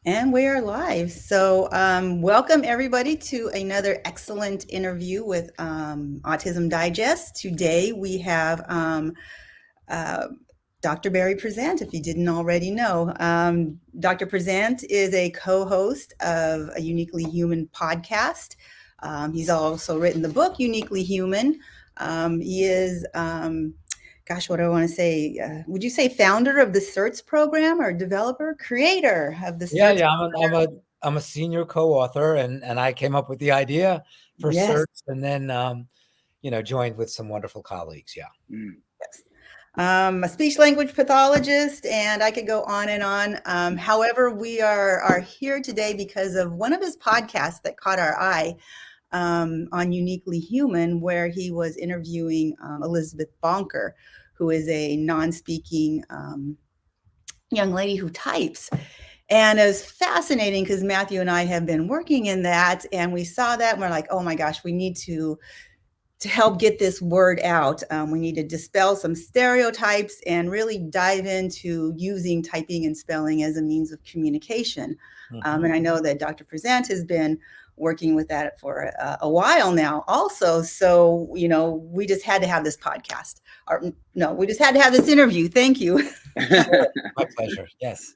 And we are live. So, welcome everybody to another excellent interview with Autism Digest. Today we have uh, Dr. Barry Prizant, if you didn't already know. Dr. Prizant is a co host of a Uniquely Human podcast. He's also written the book Uniquely Human. He is gosh, what do I want to say? Would you say founder of the CERTS program or developer, creator of the Yeah, CERTS? yeah. I'm a senior co-author, and I came up with the idea for Yes, search, and then joined with some wonderful colleagues. Yeah. Mm. yes. A speech language pathologist, and I could go on and on. However, we are here today because of one of his podcasts that caught our eye on Uniquely Human, where he was interviewing Elizabeth Bonker, who is a non-speaking young lady who types. And it was fascinating because Matthew and I have been working in that, and we saw that, and we're like, oh my gosh, we need to help get this word out. We need to dispel some stereotypes and really dive into using typing and spelling as a means of communication. And I know that Dr. Prizant has been working with that for a while now also. So, we just had to have this podcast. Or no, we just had to have this interview. Thank you. Sure. My pleasure. Yes.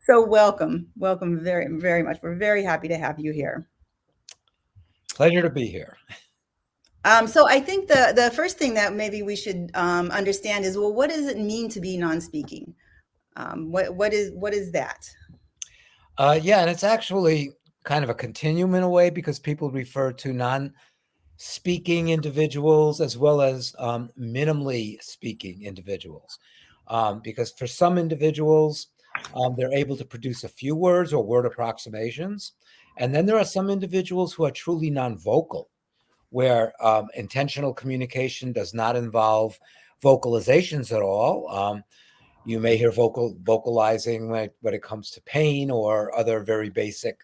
So welcome very, very much. We're very happy to have you here. Pleasure to be here. So I think the first thing that maybe we should understand is, well, what does it mean to be non-speaking? What is that? Yeah, and it's actually kind of a continuum in a way because people refer to non-speaking individuals as well as minimally speaking individuals. Because for some individuals, they're able to produce a few words or word approximations. And then there are some individuals who are truly non-vocal, where intentional communication does not involve vocalizations at all. You may hear vocalizing when it comes to pain or other very basic,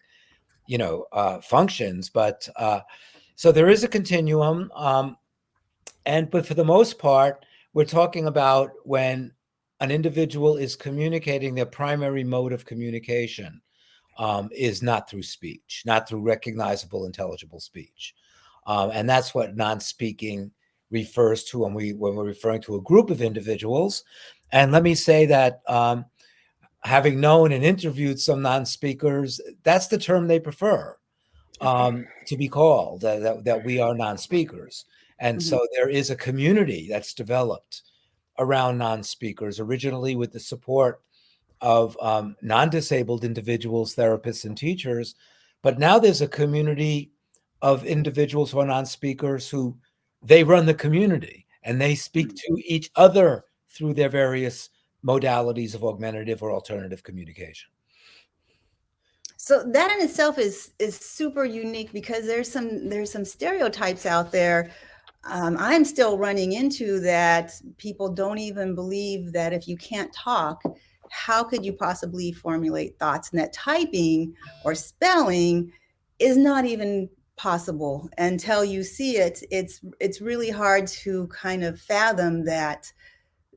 functions. But so there is a continuum, but for the most part, we're talking about when an individual is communicating, their primary mode of communication is not through speech, not through recognizable, intelligible speech. And that's what non-speaking refers to when we're referring to a group of individuals. And let me say that having known and interviewed some non-speakers, that's the term they prefer to be called, that we are non-speakers. And Mhm. so there is a community that's developed around non-speakers, originally with the support of non-disabled individuals, therapists, and teachers. But now there's a community of individuals who are non-speakers who they run the community and they speak to each other through their various modalities of augmentative or alternative communication. So that in itself is super unique because there's some stereotypes out there. I'm still running into that. People don't even believe that if you can't talk, how could you possibly formulate thoughts? And that typing or spelling is not even possible until you see it. It's really hard to kind of fathom that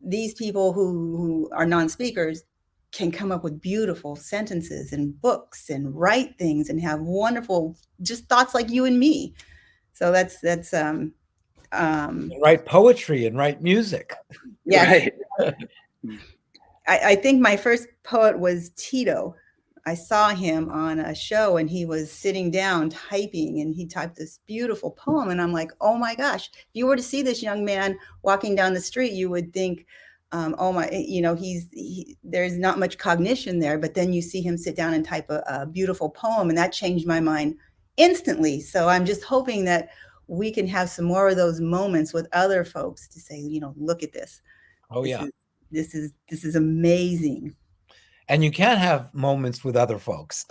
these people who are non-speakers can come up with beautiful sentences and books and write things and have wonderful just thoughts like you and me. So that's um, Write poetry and write music. yes. Right. I think my first poet was Tito. I saw him on a show and he was sitting down typing and he typed this beautiful poem. And I'm like, oh my gosh, if you were to see this young man walking down the street, you would think, oh my, there's not much cognition there. But then you see him sit down and type a beautiful poem, and that changed my mind instantly. So I'm just hoping that we can have some more of those moments with other folks to say, look at this. Oh, This yeah. is this is amazing. And you can have moments with other folks,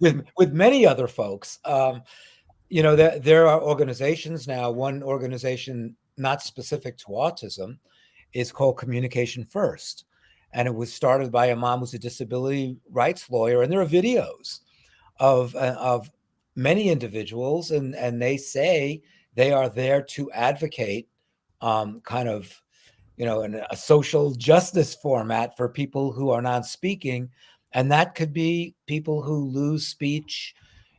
with many other folks. There are organizations now. One organization not specific to autism is called Communication First, and it was started by a mom who's a disability rights lawyer. And there are videos of many individuals, and they say they are there to advocate, kind of, in a social justice format for people who are non-speaking, And that could be people who lose speech,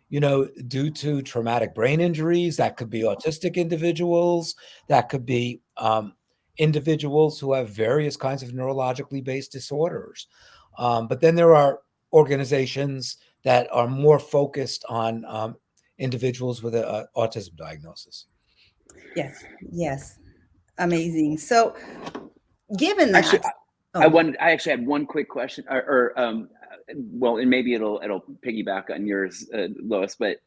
due to traumatic brain injuries. That could be autistic individuals. That could be individuals who have various kinds of neurologically based disorders. But then there are organizations that are more focused on individuals with an autism diagnosis. Yes, yes. Amazing. So, given Actually, that, oh, I actually had one quick question, well, and maybe it'll piggyback on yours, Lois. But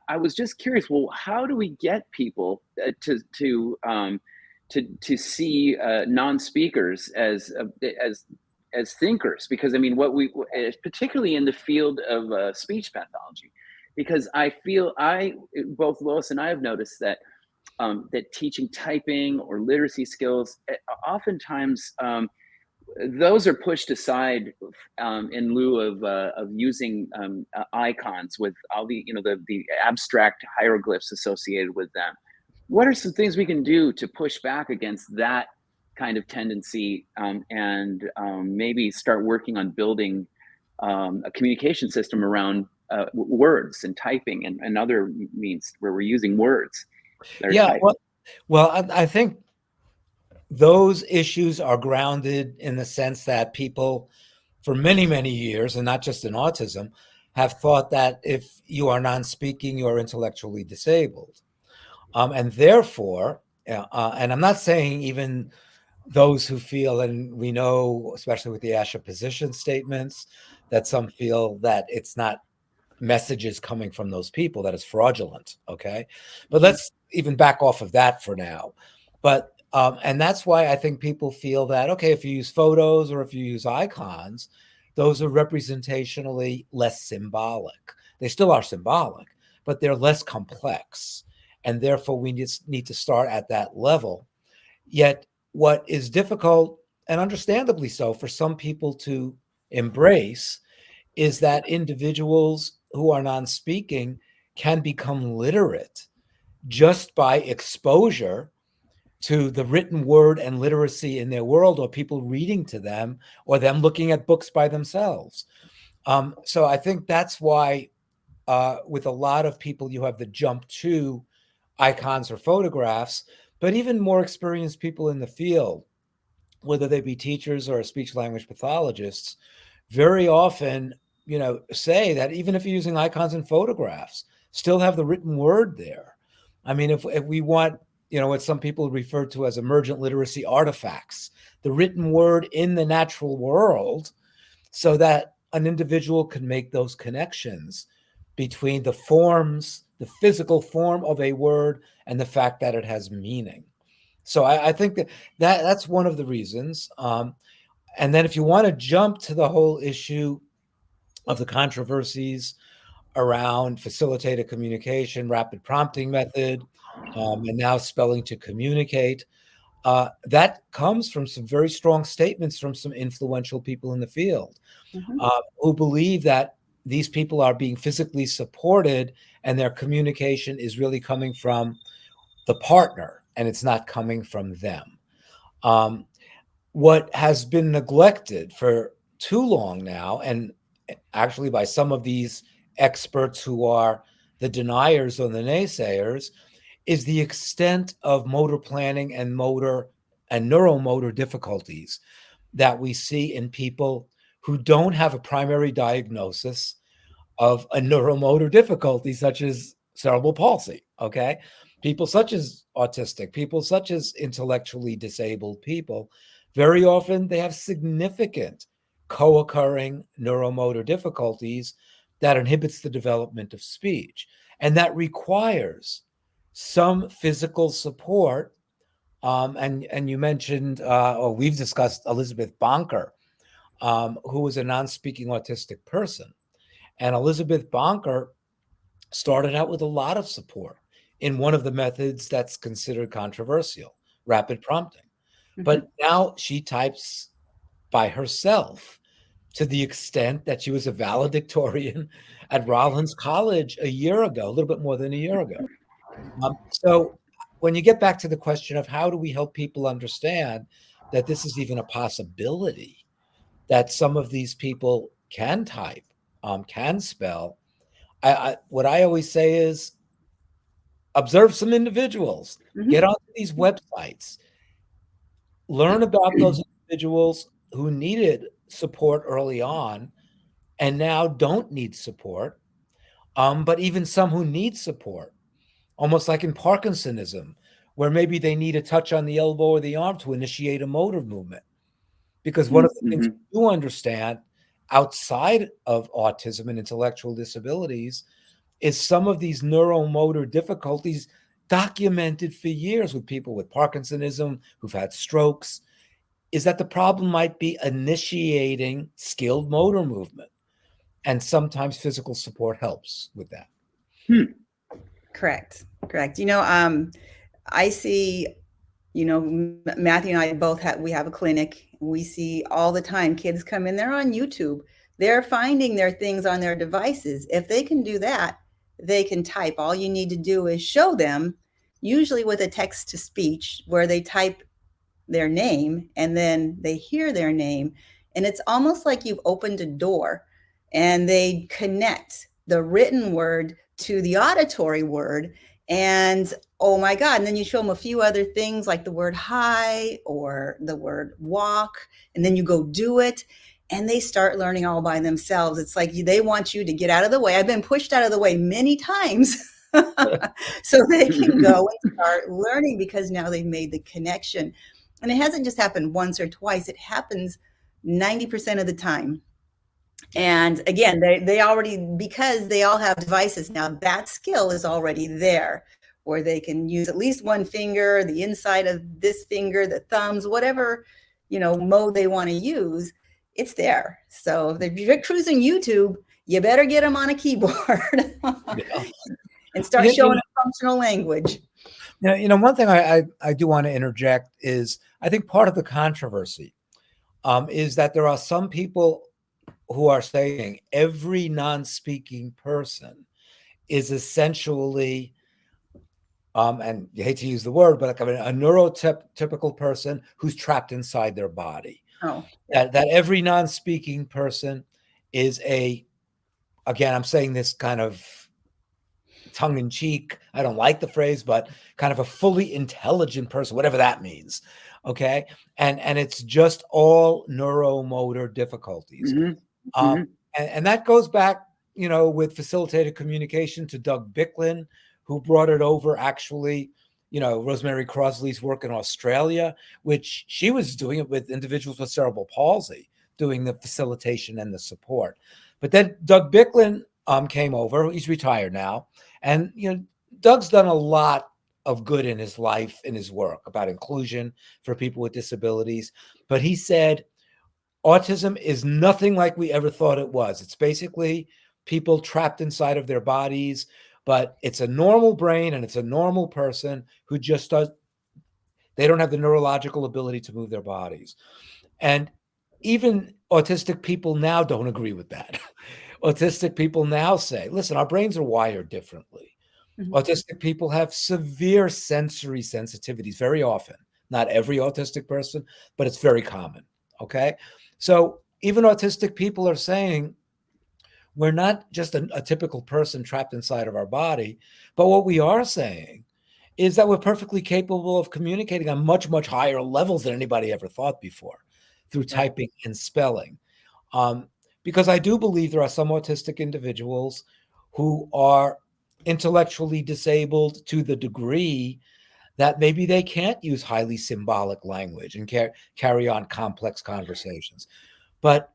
I was just curious. Well, how do we get people to see non-speakers as thinkers? Because I mean, particularly in the field of speech pathology, because I feel both Lois and I have noticed that that teaching typing or literacy skills oftentimes those are pushed aside in lieu of using icons with all the the abstract hieroglyphs associated with them. What are some things we can do to push back against that kind of tendency, and maybe start working on building a communication system around words and typing and other means where we're using words that are Yeah, typed? well, I think those issues are grounded in the sense that people, for many, many years, and not just in autism, have thought that if you are non-speaking, you are intellectually disabled. And therefore, and I'm not saying even those who feel, and we know, especially with the ASHA position statements, that some feel that it's not messages coming from those people, that is fraudulent. Okay. But let's even back off of that for now. But, and that's why I think people feel that, okay, if you use photos or if you use icons, those are representationally less symbolic. They still are symbolic, but they're less complex. And therefore, we just need to start at that level. Yet, what is difficult, and understandably so, for some people to embrace is that individuals who are non-speaking can become literate just by exposure to the written word and literacy in their world, or people reading to them, or them looking at books by themselves. So I think that's why with a lot of people, you have the jump to icons or photographs, but even more experienced people in the field, whether they be teachers or speech language pathologists, very often, say that even if you're using icons and photographs, still have the written word there. I mean, if we want, what some people refer to as emergent literacy artifacts, the written word in the natural world, so that an individual can make those connections between the forms, the physical form of a word, and the fact that it has meaning. So I think that's one of the reasons. And then if you want to jump to the whole issue of the controversies around facilitated communication, rapid prompting method, and now spelling to communicate, that comes from some very strong statements from some influential people in the field mhm, who believe that these people are being physically supported and their communication is really coming from the partner and it's not coming from them. Um, what has been neglected for too long now, and actually by some of these experts who are the deniers or the naysayers, is the extent of motor planning and motor and neuromotor difficulties that we see in people who don't have a primary diagnosis of a neuromotor difficulty, such as cerebral palsy. Okay. People such as autistic, people such as intellectually disabled people, very often they have significant co occurring neuromotor difficulties that inhibits the development of speech. And that requires some physical support. And you mentioned, or we've discussed Elizabeth Bonker, who was a non speaking autistic person. And Elizabeth Bonker started out with a lot of support in one of the methods that's considered controversial, rapid prompting. mhm, But now she types by herself to the extent that she was a valedictorian at Rollins College a year ago, a little bit more than a year ago. So when you get back to the question of how do we help people understand that this is even a possibility, that some of these people can type, can spell, what I always say is observe some individuals, get Mhm. onto these websites, learn about those individuals who needed support early on and now don't need support, but even some who need support, almost like in Parkinsonism, where maybe they need a touch on the elbow or the arm to initiate a motor movement. Because one of the things Mm-hmm. we do understand outside of autism and intellectual disabilities is some of these neuromotor difficulties documented for years with people with Parkinsonism who've had strokes, is that the problem might be initiating skilled motor movement. And sometimes physical support helps with that. Hmm. Correct. Correct. I see, Matthew and I both we have a clinic. We see all the time kids come in, they're on YouTube. They're finding their things on their devices. If they can do that, they can type. All you need to do is show them, usually with a text to speech, where they type their name and then they hear their name. And it's almost like you've opened a door and they connect the written word to the auditory word. And oh my God. And then you show them a few other things like the word hi or the word walk, and then you go do it. And they start learning all by themselves. It's like they want you to get out of the way. I've been pushed out of the way many times so they can go and start learning because now they've made the connection. And it hasn't just happened once or twice, it happens 90% of the time. And again, they already, because they all have devices now, that skill is already there where they can use at least one finger, the inside of this finger, the thumbs, whatever, mode they want to use, it's there. So if you're cruising YouTube, you better get them on a keyboard Yeah. and start You showing know, them functional language. one thing I do want to interject is I think part of the controversy is that there are some people who are saying every non-speaking person is essentially, and you hate to use the word, but like a neurotypical person who's trapped inside their body. Oh, yeah. That every non-speaking person is again, I'm saying this kind of tongue in cheek. I don't like the phrase, but kind of a fully intelligent person, whatever that means. Okay. And it's just all neuromotor difficulties. Mm-hmm. Um, Mm-hmm. and that goes back, with facilitated communication to Doug Bicklin, who brought it over actually, Rosemary Crosley's work in Australia, which she was doing it with individuals with cerebral palsy, doing the facilitation and the support. But then Doug Bicklin came over. He's retired now. And, Doug's done a lot of good in his life, in his work about inclusion for people with disabilities. But he said, autism is nothing like we ever thought it was. It's basically people trapped inside of their bodies, but it's a normal brain and it's a normal person who just they don't have the neurological ability to move their bodies. And even autistic people now don't agree with that. Autistic people now say, listen, our brains are wired differently. Mhm. Autistic people have severe sensory sensitivities very often. Not every autistic person, but it's very common. Okay. So even autistic people are saying we're not just a typical person trapped inside of our body, but what we are saying is that we're perfectly capable of communicating on much, much higher levels than anybody ever thought before through Right. typing and spelling. Um, because I do believe there are some autistic individuals who are intellectually disabled to the degree that maybe they can't use highly symbolic language and carry on complex conversations. But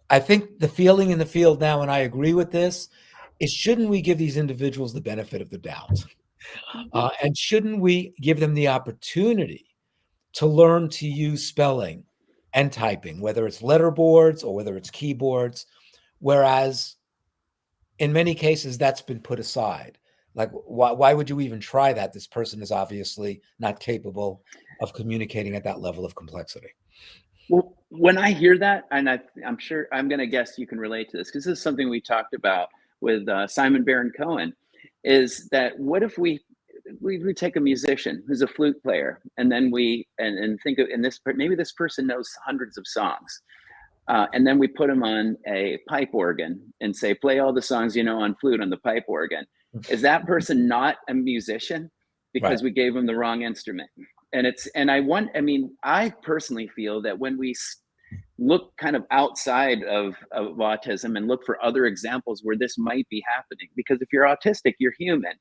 I think the feeling in the field now, and I agree with this, is shouldn't we give these individuals the benefit of the doubt? And shouldn't we give them the opportunity to learn to use spelling and typing, whether it's letterboards or whether it's keyboards, whereas in many cases that's been put aside. Like, why would you even try that? This person is obviously not capable of communicating at that level of complexity. Well, when I hear that, and I'm sure I'm going to guess you can relate to this because this is something we talked about with Simon Baron Cohen, is that what if we take a musician who's a flute player, and then and think of, and maybe this person knows hundreds of songs, and then we put them on a pipe organ and say, play all the songs you know on flute on the pipe organ. Is that person not a musician Right. because we gave them the wrong instrument? I mean, I personally feel that when we look kind of outside of autism and look for other examples where this might be happening, because if you're autistic, you're human.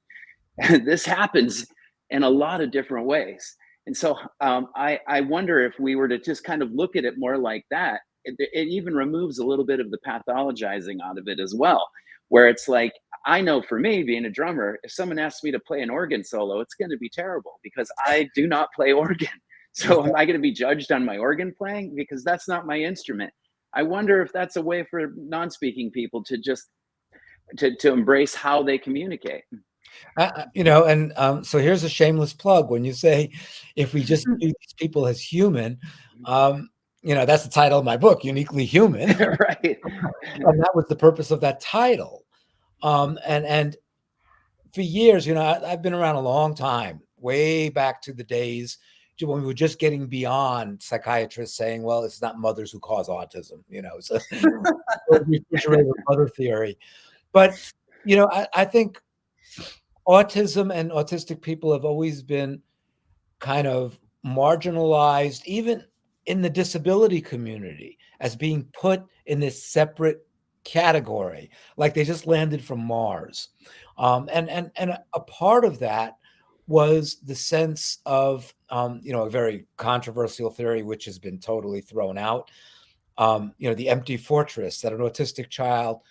This happens in a lot of different ways. And so I wonder if we were to just kind of look at it more like that, it even removes a little bit of the pathologizing out of it as well, where it's like, I know for me, being a drummer, if someone asks me to play an organ solo, it's going to be terrible because I do not play organ. So am I going to be judged on my organ playing? Because that's not my instrument. I wonder if that's a way for non-speaking people to just to embrace how they communicate. And so here's a shameless plug. When you say, if we just view these people as human, that's the title of my book, Uniquely Human. Right. And that was the purpose of that title. And for years, I've been around a long time, way back to the days when we were just getting beyond psychiatrists saying, well, it's not mothers who cause autism, it's a refrigerator mother theory. But, I think autism and autistic people have always been kind of marginalized, even in the disability community, as being put in this separate category, like they just landed from Mars. And a part of that was the sense of, a very controversial theory, which has been totally thrown out. The empty fortress, that an autistic child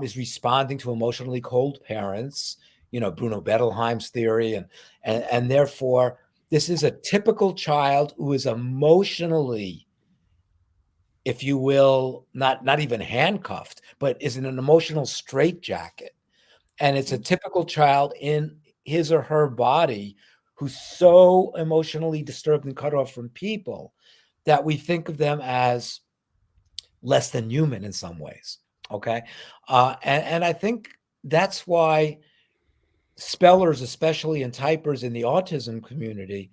is responding to emotionally cold parents, Bruno Bettelheim's theory. And therefore, this is a typical child who is emotionally, if you will, not even handcuffed, but is in an emotional straitjacket. And it's a typical child in his or her body who's so emotionally disturbed and cut off from people that we think of them as less than human in some ways. Okay. And I think that's why spellers, especially, and typers in the autism community,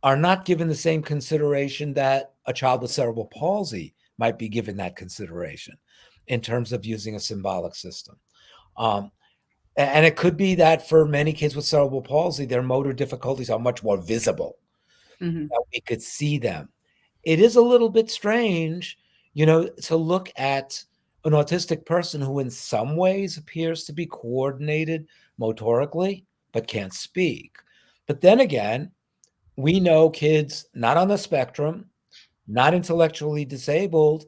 are not given the same consideration that a child with cerebral palsy might be given that consideration in terms of using a symbolic system. And it could be that for many kids with cerebral palsy, their motor difficulties are much more visible, that we could see them. It is a little bit strange, to look at an autistic person who in some ways appears to be coordinated motorically, but can't speak. But then again, we know kids not on the spectrum, not intellectually disabled,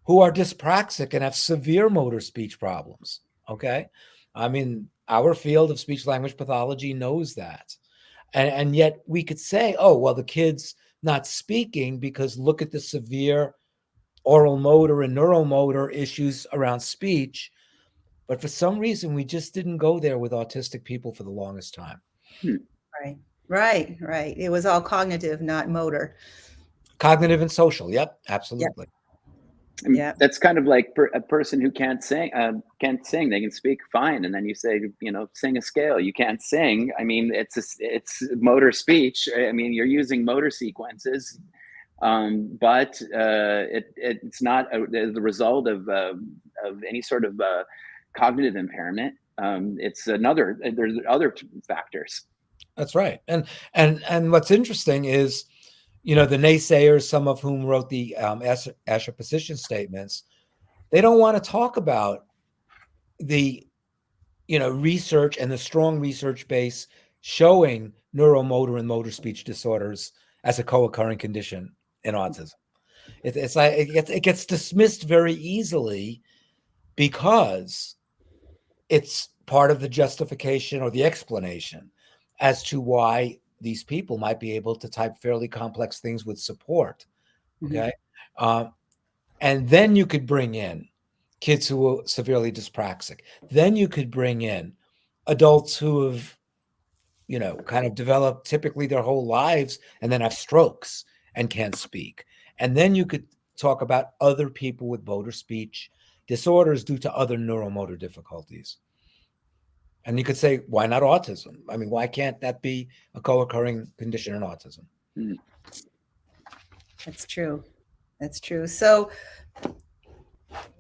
who are dyspraxic and have severe motor speech problems. Okay. I mean, our field of speech language pathology knows that. And yet we could say, oh, well, the kid's not speaking because look at the severe oral motor and neuromotor issues around speech. But for some reason, we just didn't go there with autistic people for the longest time. Right. It was all cognitive, not motor. Cognitive and social. Yep, absolutely. Yeah. That's kind of like a person who can't sing. They can speak fine, and then you say, sing a scale. You can't sing. I mean, it's motor speech. I mean, you're using motor sequences, but it's not the result of any sort of cognitive impairment. There's other factors. That's right. And what's interesting is, the naysayers, some of whom wrote the Escher position statements, they don't want to talk about the, research and the strong research base showing neuromotor and motor speech disorders as a co-occurring condition in autism. It's like it gets dismissed very easily because it's part of the justification or the explanation as to why these people might be able to type fairly complex things with support. Okay. And then you could bring in kids who are severely dyspraxic. Then you could bring in adults who have, kind of developed typically their whole lives and then have strokes and can't speak. And then you could talk about other people with motor speech disorders due to other neuromotor difficulties. And you could say, why not autism? I mean, why can't that be a co-occurring condition in autism? That's true. So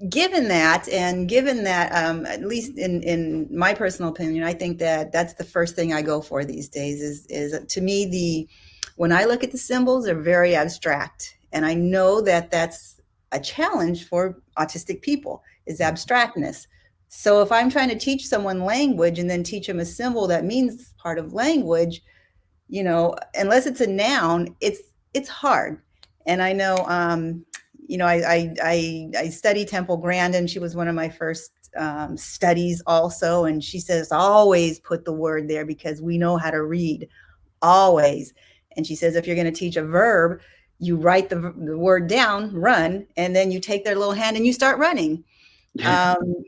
given that, and given that, at least in my personal opinion, I think that that's the first thing I go for these days. Is to me, the when I look at the symbols, they're very abstract, and I know that that's a challenge for autistic people, is abstractness. So if I'm trying to teach someone language and then teach them a symbol that means part of language, unless it's a noun, it's hard. And I know, I study Temple Grandin. She was one of my first studies also, and she says always put the word there because we know how to read, always. And she says if you're going to teach a verb, you write the word down, run, and then you take their little hand and you start running.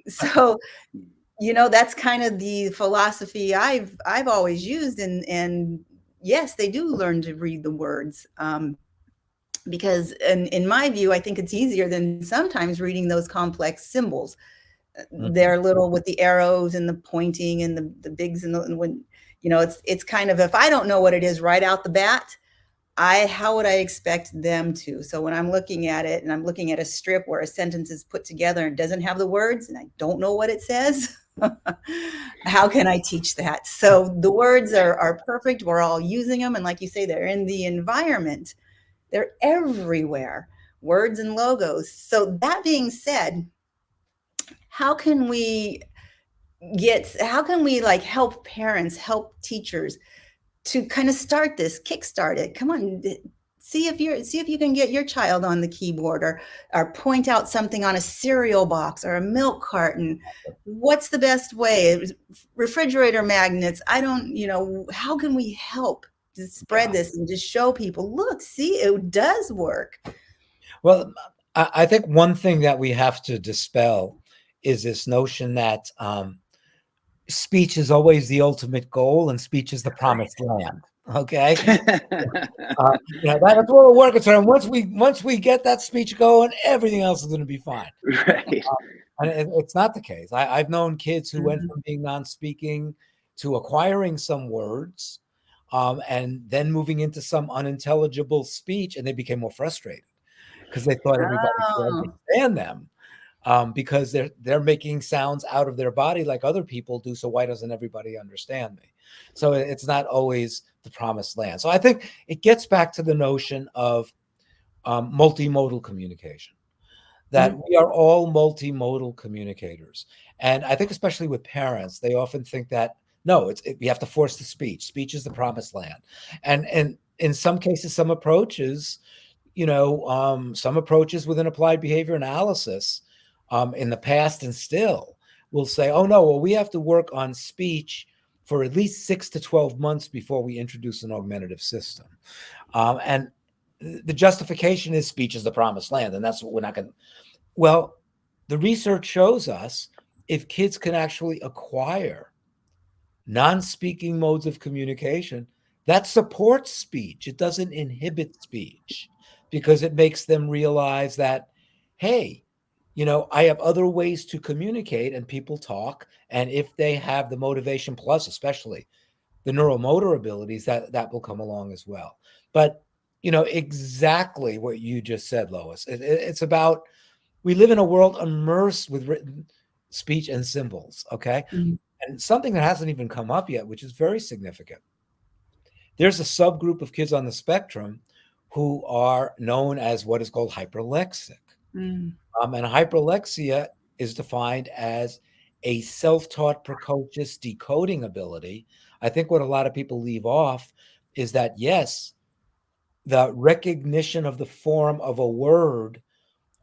So that's kind of the philosophy I've always used, and yes, they do learn to read the words, because in my view, I think it's easier than sometimes reading those complex symbols. Mhm. They're little with the arrows and the pointing and the bigs and when it's kind of, if I don't know what it is right out the bat, I how would I expect them to? So when I'm looking at it and I'm looking at a strip where a sentence is put together and doesn't have the words and I don't know what it says, how can I teach that? So the words are perfect. We're all using them. And like you say, they're in the environment. They're everywhere, words and logos. So that being said, how can we how can we like help parents, help teachers to kind of start this, kickstart it? Come on, see if you can get your child on the keyboard, or point out something on a cereal box or a milk carton. What's the best way? Refrigerator magnets. I don't, how can we help to spread Yeah. this and just show people, look, see, it does work. Well, I think one thing that we have to dispel is this notion that speech is always the ultimate goal and speech is the promised land. Okay. That's what we're working on. Once we get that speech going, everything else is going to be fine. Right. And it's not the case. I've known kids who went Mhm. from being non-speaking to acquiring some words, and then moving into some unintelligible speech, and they became more frustrated because they thought everybody could Oh. understand them, because they're making sounds out of their body like other people do. So why doesn't everybody understand me? So it's not always the promised land. So I think it gets back to the notion of multimodal communication, that Mhm. we are all multimodal communicators. And I think especially with parents, they often think that no, we have to force the speech. Speech is the promised land. And in some cases, some approaches within applied behavior analysis, in the past and still will say, oh no, well, we have to work on speech for at least 6 to 12 months before we introduce an augmentative system. And the justification is speech is the promised land, and that's what we're not going to. Well, the research shows us if kids can actually acquire non-speaking modes of communication, that supports speech. It doesn't inhibit speech because it makes them realize that, hey, I have other ways to communicate and people talk. And if they have the motivation plus, especially the neuromotor abilities, that will come along as well. But, exactly what you just said, Lois. It's about, we live in a world immersed with written speech and symbols. Okay. Mhm. And something that hasn't even come up yet, which is very significant. There's a subgroup of kids on the spectrum who are known as what is called hyperlexic. Mm. And hyperlexia is defined as a self-taught precocious decoding ability. I think what a lot of people leave off is that, yes, the recognition of the form of a word,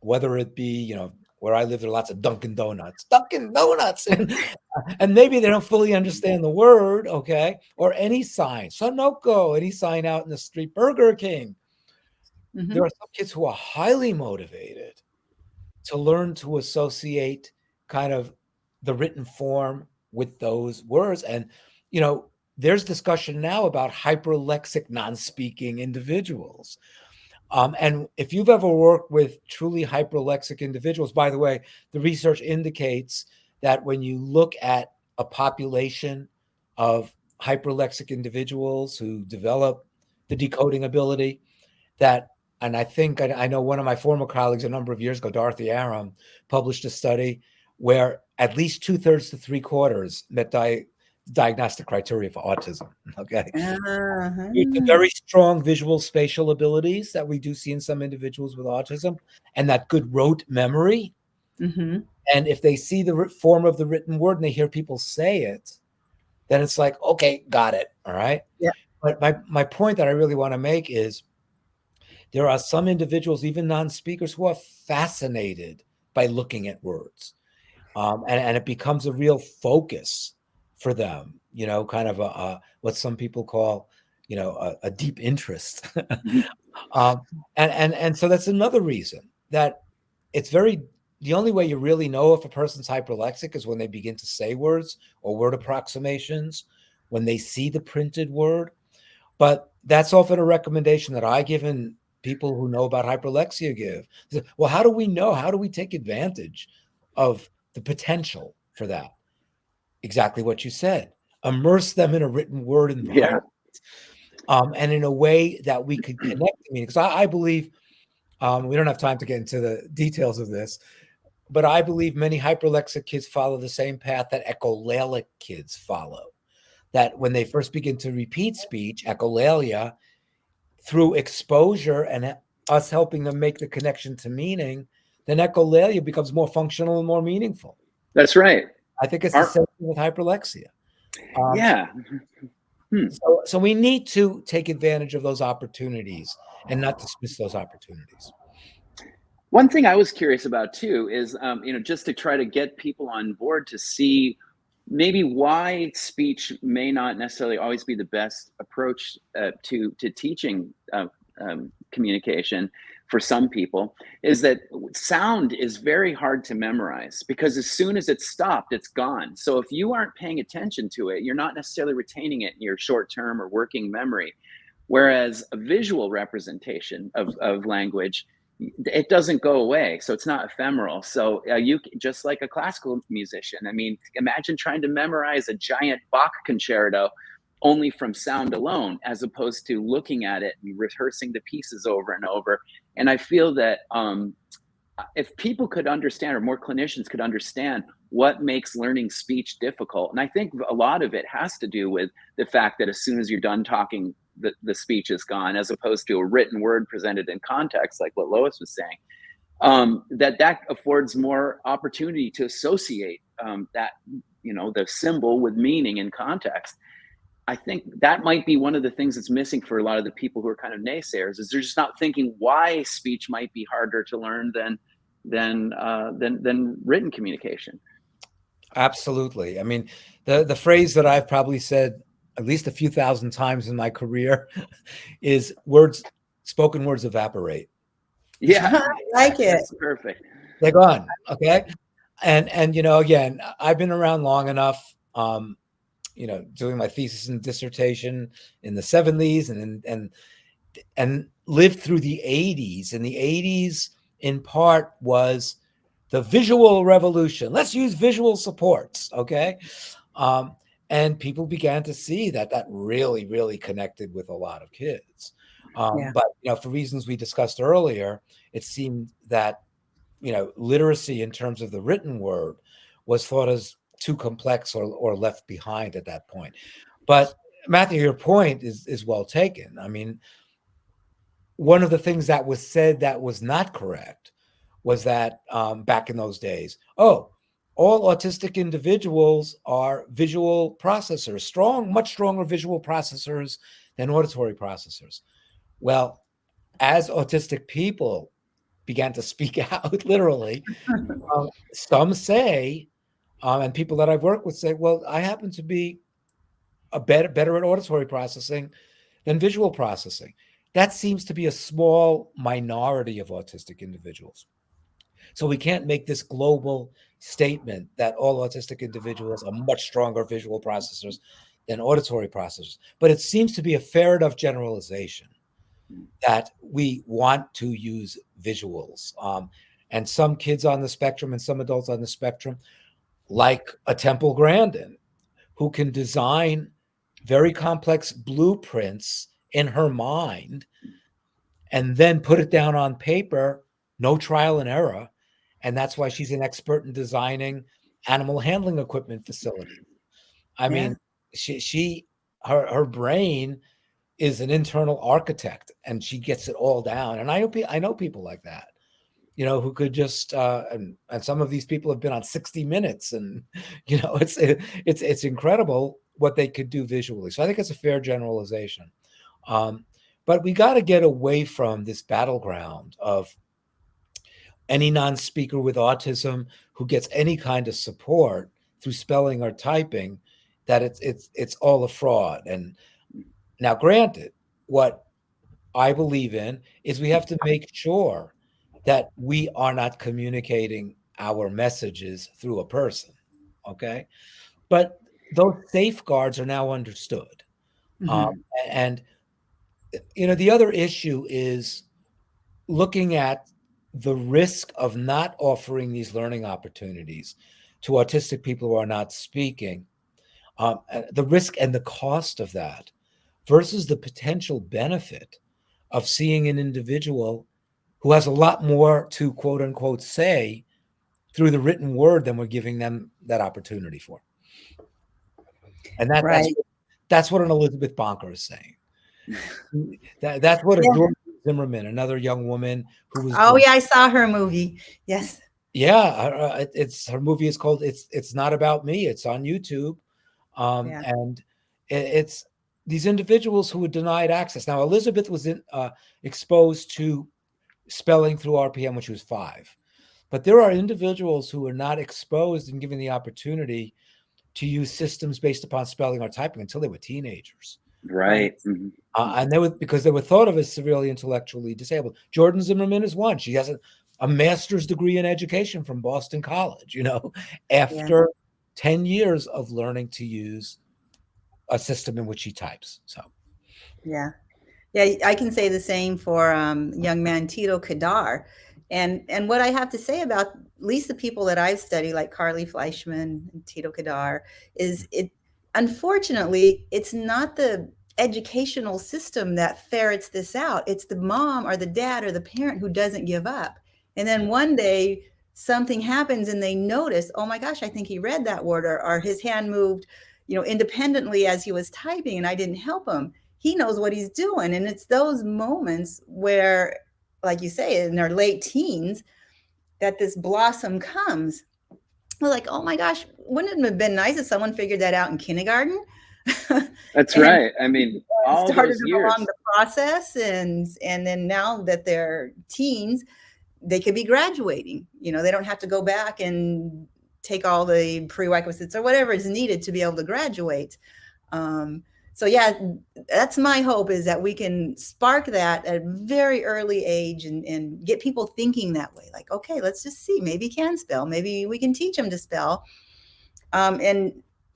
whether it be, where I live, there are lots of Dunkin' Donuts, and maybe they don't fully understand the word, okay, or any sign, Sunoco, any sign out in the street, Burger King. There are Mhm. some kids who are highly motivated to learn to associate kind of the written form with those words. And, there's discussion now about hyperlexic non-speaking individuals. And if you've ever worked with truly hyperlexic individuals, by the way, the research indicates that when you look at a population of hyperlexic individuals who develop the decoding ability, that and I think I know one of my former colleagues a number of years ago, Dorothy Aram, published a study where at least 2/3 to 3/4 met diagnostic criteria for autism. Okay. Due to Uh-huh. very strong visual spatial abilities that we do see in some individuals with autism, and that good rote memory. Mhm. And if they see the form of the written word and they hear people say it, then it's like, okay, got it. All right. Yeah. But my point that I really want to make is there are some individuals, even non-speakers, who are fascinated by looking at words. And it becomes a real focus for them, kind of what some people call, a deep interest. Mhm. um, and so that's another reason that it's the only way you really know if a person's hyperlexic is when they begin to say words or word approximations, when they see the printed word. But that's often a recommendation that I give and people who know about hyperlexia give. Well, how do we know? How do we take advantage of the potential for that? Exactly what you said. Immerse them in a written word Yeah. environment, and in a way that we could connect to meaning. Because I believe, we don't have time to get into the details of this, but I believe many hyperlexic kids follow the same path that echolalic kids follow. That when they first begin to repeat speech, echolalia, through exposure and us helping them make the connection to meaning, then echolalia becomes more functional and more meaningful. That's right. I think it's the Our, same thing with hyperlexia. Um, yeah. Hmm. so we need to take advantage of those opportunities and not dismiss those opportunities. One thing I was curious about too is, just to try to get people on board to see maybe why speech may not necessarily always be the best approach to teaching communication for some people, is that sound is very hard to memorize because as soon as it's stopped, it's gone. So if you aren't paying attention to it, you're not necessarily retaining it in your short term or working memory. Whereas a visual representation of language, it doesn't go away, so it's not ephemeral. So you just like a classical musician, I mean, imagine trying to memorize a giant Bach concerto only from sound alone, as opposed to looking at it and rehearsing the pieces over and over. And I feel that if people could understand, or more clinicians could understand, what makes learning speech difficult, and I think a lot of it has to do with the fact that as soon as you're done talking, the speech is gone, as opposed to a written word presented in context, like what Lois was saying. That affords more opportunity to associate that, the symbol with meaning and context. I think that might be one of the things that's missing for a lot of the people who are kind of naysayers, is they're just not thinking why speech might be harder to learn than written communication. Absolutely. I mean, the phrase that I've probably said at least a few thousand times in my career is spoken words evaporate. Yeah, I like it. that's perfect. They're gone. Okay. And again, I've been around long enough, doing my thesis and dissertation in the 70s and lived through the 80s. And the 80s in part was the visual revolution. Let's use visual supports. Okay. Um, and people began to see that really, really connected with a lot of kids. Yeah. But for reasons we discussed earlier, it seemed that literacy in terms of the written word was thought as too complex or left behind at that point. But Matthew, your point is well taken. I mean, one of the things that was said that was not correct was that back in those days, oh, all autistic individuals are visual processors, much stronger visual processors than auditory processors. Well, as autistic people began to speak out literally, some say, and people that I've worked with say, well, I happen to be better at auditory processing than visual processing. That seems to be a small minority of autistic individuals. So we can't make this global statement that all autistic individuals are much stronger visual processors than auditory processors. But it seems to be a fair enough generalization that we want to use visuals. And some kids on the spectrum and some adults on the spectrum, like a Temple Grandin, who can design very complex blueprints in her mind and then put it down on paper, no trial and error. And that's why she's an expert in designing animal handling equipment facilities. I Yeah. mean, her brain is an internal architect, and she gets it all down. And I know people like that, who could just and some of these people have been on 60 Minutes, and it's incredible what they could do visually. So I think it's a fair generalization. Um, but we got to get away from this battleground of any non-speaker with autism who gets any kind of support through spelling or typing, that it's all a fraud. And now, granted, what I believe in is we have to make sure that we are not communicating our messages through a person. Okay. But those safeguards are now understood. Um, Hmm. and, the other issue is looking at the risk of not offering these learning opportunities to autistic people who are not speaking, the risk and the cost of that versus the potential benefit of seeing an individual who has a lot more to quote unquote say through the written word than we're giving them that opportunity for. And Right. that's what an Elizabeth Bonker is saying. That's what a Yeah. George Zimmerman, another young woman who was, Oh, yeah, I saw her movie. Yes. yeah, it's her movie is called It's Not About Me. It's on YouTube. Yeah. And it's these individuals who were denied access. Now, Elizabeth was exposed to spelling through RPM when she was 5. But there are individuals who are not exposed and given the opportunity to use systems based upon spelling or typing until they were teenagers. Right. Right. Mhm. And because they were thought of as severely intellectually disabled. Jordan Zimmerman is one. She has a master's degree in education from Boston College, Yeah. after 10 years of learning to use a system in which she types. So, Yeah. Yeah, I can say the same for young man Tito Kadar. And what I have to say about at least the people that I've studied, like Carly Fleischman and Tito Kadar, is it unfortunately it's not the educational system that ferrets this out. It's the mom or the dad or the parent who doesn't give up. And then one day something happens and they notice, oh my gosh, I think he read that word, or his hand moved, independently as he was typing and I didn't help him. He knows what he's doing. And it's those moments where, like you say, in their late teens, that this blossom comes. We're like, oh my gosh, wouldn't it have been nice if someone figured that out in kindergarten? That's And right. I mean, all started those them along years. the process, and then now that they're teens, they could be graduating. They don't have to go back and take all the prerequisites or whatever is needed to be able to graduate. Um, so yeah, that's my hope, is that we can spark that at a very early age, and get people thinking that way. Like, okay, let's just see, maybe he can spell, maybe we can teach him to spell. And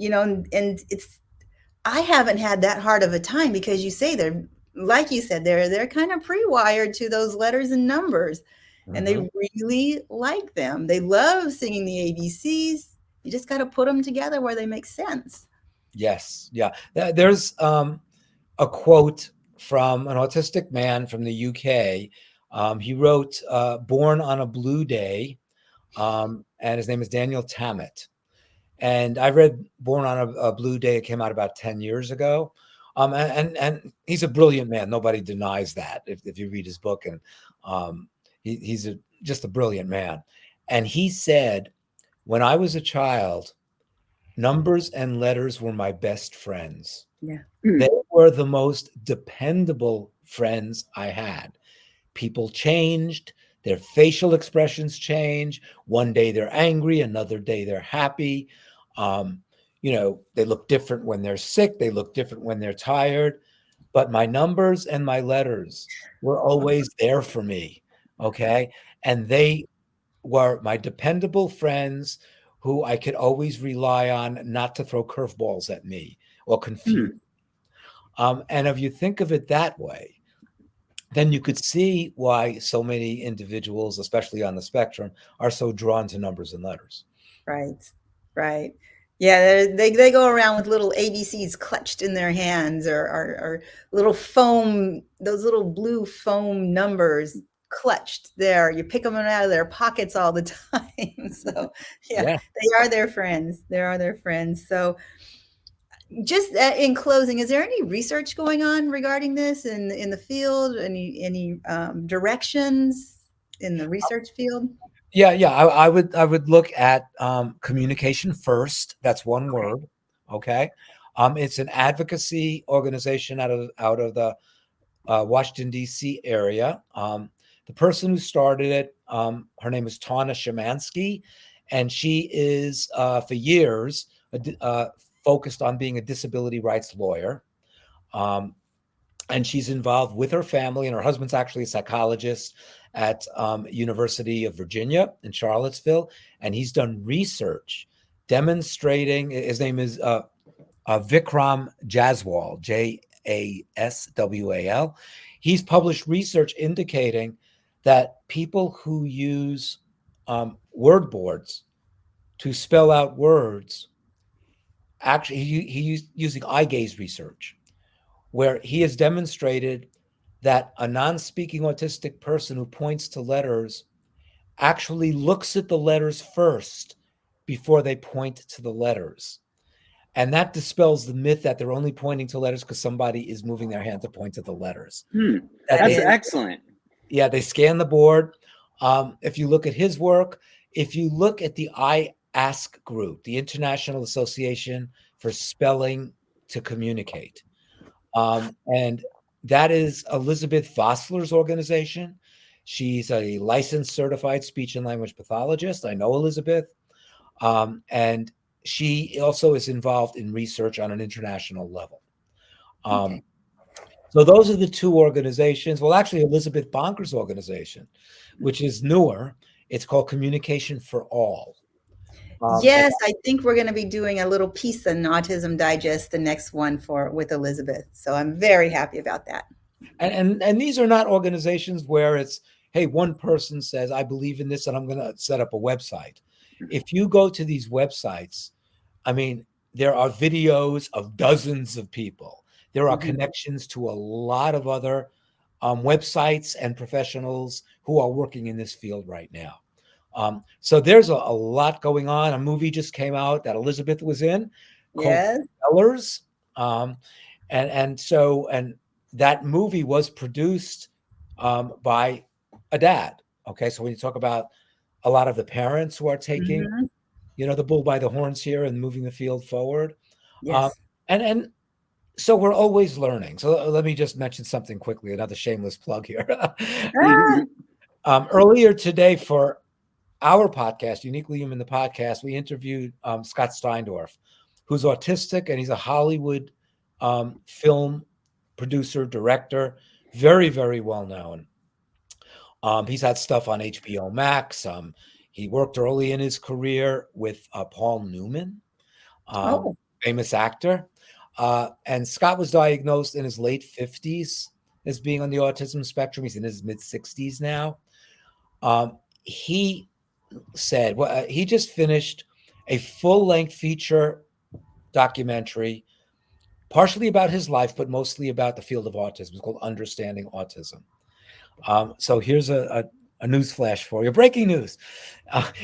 and it's, I haven't had that hard of a time, because you say they're, like you said, they're kind of pre-wired to those letters and numbers, and they mhm. really like them. They love singing the ABCs. You just got to put them together where they make sense. Yes, yeah. There's a quote from an autistic man from the UK. He wrote "Born on a Blue Day," and his name is Daniel Tammet. And I read "Born on a Blue Day." It came out about 10 years ago. And he's a brilliant man. Nobody denies that if you read his book. And he's just a brilliant man. And he said, when I was a child, numbers and letters were my best friends. Yeah. They were the most dependable friends I had. People changed, their facial expressions change. One day they're angry, another day they're happy. Um, they look different when they're sick, they look different when they're tired. But my numbers and my letters were always there for me. Okay. And they were my dependable friends who I could always rely on not to throw curveballs at me or confuse. Mm. And if you think of it that way, then you could see why so many individuals, especially on the spectrum, are so drawn to numbers and letters. Right. Right. Yeah, they go around with little ABCs clutched in their hands, or little foam, those little blue foam numbers clutched there. You pick them out of their pockets all the time. So yeah, Yeah. they are their friends. They are their friends. So just in closing, is there any research going on regarding this in the field? Any directions in the research field? Yeah. I would look at communication first. That's one Okay. word. Okay. It's an advocacy organization out of the Washington D.C. area. The person who started it, her name is Tana Shemansky, and she is for years focused on being a disability rights lawyer. Um, and she's involved with her family, and her husband's actually a psychologist at University of Virginia in Charlottesville, and he's done research demonstrating. His name is Vikram Jaswal, Jaswal. He's published research indicating that people who use word boards to spell out words, actually, he's using eye gaze research, where he has demonstrated that a non-speaking autistic person who points to letters actually looks at the letters first before they point to the letters. And that dispels the myth that they're only pointing to letters because somebody is moving their hand to point to the letters. Hmm. That That's That they, is, excellent. yeah, they scan the board. If you look at his work, if you look at the IASC group, the International Association for Spelling to Communicate, and that is Elizabeth Vossler's organization. She's a licensed certified speech and language pathologist. I know Elizabeth. And she also is involved in research on an international level. Um, okay. so those are the two organizations. Well, actually, Elizabeth Bonker's organization, which is newer, it's called Communication for All. And, Yes, I think we're going to be doing a little piece on Autism Digest, the next one for with Elizabeth. So I'm very happy about that. and these are not organizations where it's, hey, one person says, I believe in this and I'm going to set up a website. If you go to these websites, I mean, there are videos of dozens of people. There are Mhm. connections to a lot of other websites and professionals who are working in this field right now. So there's a lot going on. A movie just came out that Elizabeth was in called Yes. Spellers. Um, and that movie was produced by a dad. Okay, so when you talk about a lot of the parents who are taking Mhm. the bull by the horns here and moving the field forward. Um, Yes. and so we're always learning. So let me just mention something quickly, another shameless plug here. Ah, Earlier today for our podcast, Uniquely Human, the podcast, we interviewed Scott Steindorf, who's autistic, and he's a Hollywood film producer, director, very, very well known. He's had stuff on HBO Max. He worked early in his career with Paul Newman, oh, famous actor. And Scott was diagnosed in his late 50s as being on the autism spectrum. He's in his mid 60s now. He said, well, he just finished a full length feature documentary, partially about his life, but mostly about the field of autism. It's called Understanding Autism. So here's a news flash for you. Breaking news.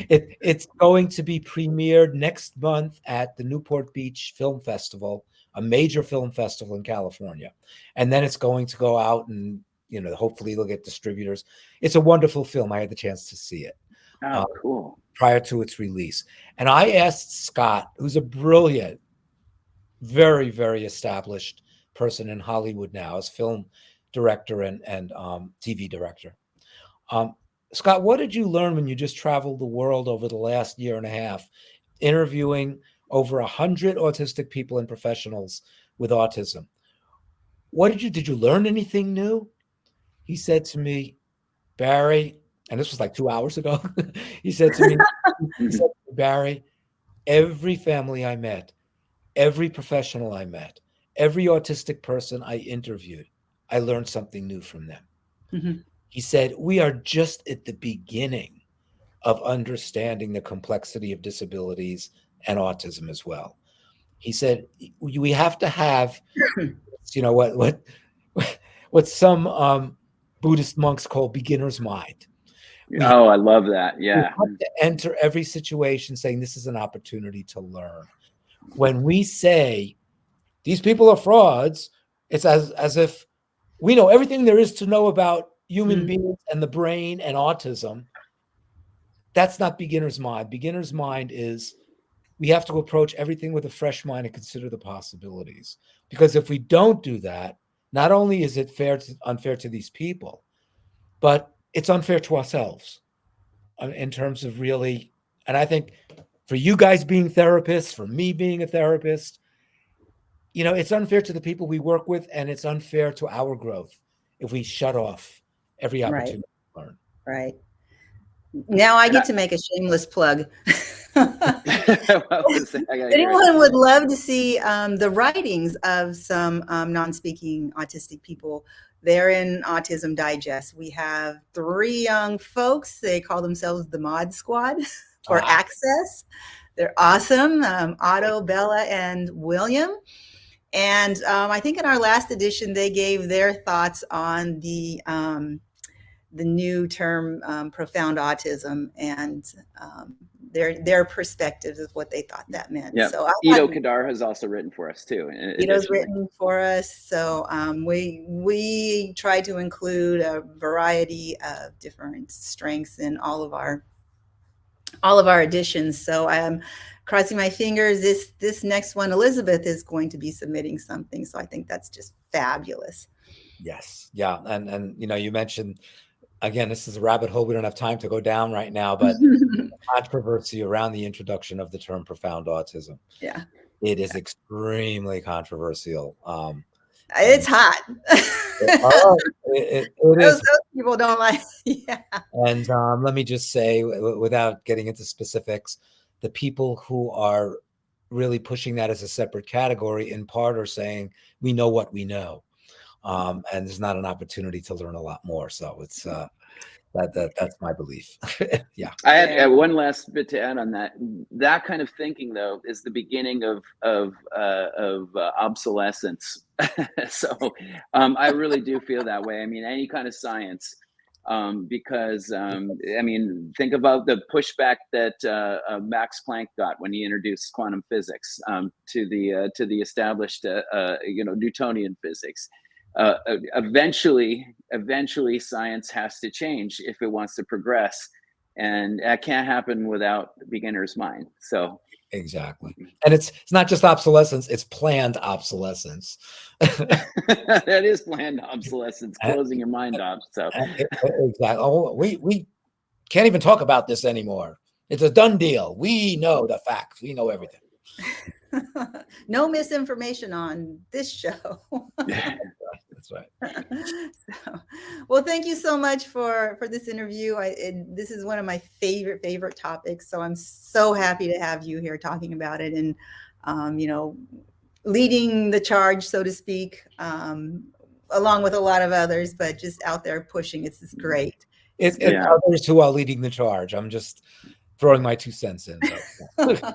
It's going to be premiered next month at the Newport Beach Film Festival, a major film festival in California. And then it's going to go out and, hopefully they'll get distributors. It's a wonderful film. I had the chance to see it Oh, uh, cool. prior to its release. And I asked Scott, who's a brilliant, very, very established person in Hollywood now as film director and TV director. Um, Scott, what did you learn when you just traveled the world over the last year and a half, interviewing over 100 autistic people and professionals with autism? What did you learn anything new? He said to me, Barry, and this was like 2 hours ago. he said to me, he said, Mhm. Barry, every family I met, every professional I met, every autistic person I interviewed, I learned something new from them. mhm. He said, we are just at the beginning of understanding the complexity of disabilities and autism as well. He said, we have to have, what some Buddhist monks call beginner's mind. Oh, I love that. We Yeah. have to enter every situation saying this is an opportunity to learn. When we say these people are frauds, it's as if we know everything there is to know about human beings and the brain and autism. That's not beginner's mind. Beginner's mind is we have to approach everything with a fresh mind and consider the possibilities. Because if we don't do that, not only is it unfair to these people, but it's unfair to ourselves in terms of really, and I think for you guys being therapists, for me being a therapist, it's unfair to the people we work with, and it's unfair to our growth if we shut off every opportunity to learn. Right. Now I get to make a shameless plug. Anyone would love to see the writings of some non-speaking autistic people. They're in Autism Digest. We have 3 young folks. They call themselves the Mod Squad or Access. They're awesome. Otto, Bella, and William. And I think in our last edition, they gave their thoughts on the new term profound autism and their perspectives of what they thought that meant. Yeah. So Ido Kadar has also written for us too. Ido's written for us. So we try to include a variety of different strengths in all of our editions. So I'm crossing my fingers. This next one, Elizabeth is going to be submitting something. So I think that's just fabulous. Yes. Yeah. And you mentioned, again, this is a rabbit hole we don't have time to go down right now, but controversy around the introduction of the term profound autism. Yeah. It is extremely controversial. It's hot. It is. Those people don't like. Yeah. And let me just say, without getting into specifics, the people who are really pushing that as a separate category in part are saying, we know what we know. And there's not an opportunity to learn a lot more. So it's that's my belief. Yeah. I had one last bit to add on that. That kind of thinking, though, is the beginning of obsolescence. So I really do feel that way. I mean, any kind of science, because I mean, think about the pushback that Max Planck got when he introduced quantum physics to the established Newtonian physics. Eventually science has to change if it wants to progress, and that can't happen without beginner's mind. So exactly. And it's not just obsolescence, it's planned obsolescence. That is planned obsolescence, closing your mind off. So exactly. Oh, we can't even talk about this anymore. It's a done deal. We know the facts. We know everything. No misinformation on this show. That's right. So, well, thank you so much for this interview. This is one of my favorite topics. So I'm so happy to have you here talking about it and, leading the charge, so to speak, along with a lot of others, but just out there pushing. It's great. It's others who are leading the charge. I'm just throwing my 2 cents in.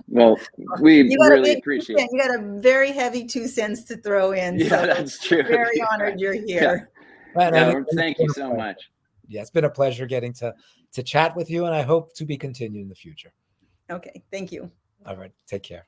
Well, we really appreciate it. You got a very heavy 2 cents to throw in. Yeah, so that's true. Very honored you're here. Yeah. Thank you so much. Yeah, it's been a pleasure getting to chat with you, and I hope to be continued in the future. Okay, thank you. All right, take care.